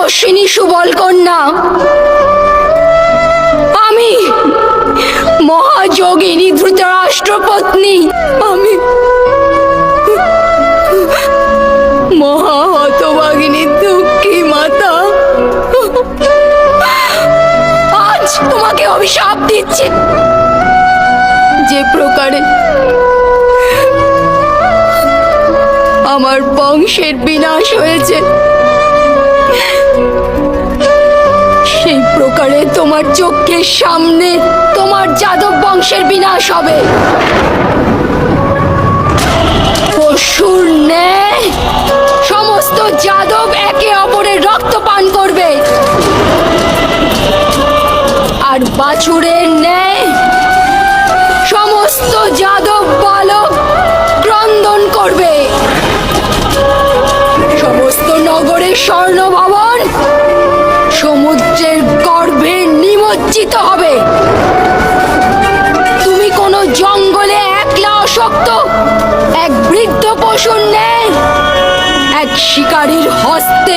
তপস্বিনী সুবল কন্যা, আমি মহাযোগিনী ধৃতরাষ্ট্রপত্নী, আমি মহাহতভাগিনী দুঃখী মাতা আজ তোমাকে অভিশাপ দিচ্ছে। যে প্রকারে আমার বংশের বিনাশ হয়েছে, সেই প্রকারে তোমার চোখের সামনে তোমার যাদব বংশের বিনাশ হবে। পশুর ন্যায় সমস্ত যাদব একে অপরের রক্ত পান করবে, আর বাছুরের ন্যায় সমস্ত যাদব বালক ক্রন্দন করবে। সমস্ত নগরের স্বর্ণ ভবন সমুদ্রের গর্ভে নিমজ্জিত হবে। তুমি কোনো জঙ্গলে একলা অশক্ত এক বৃদ্ধ পশুর ন্যায় এক শিকারীর হস্তে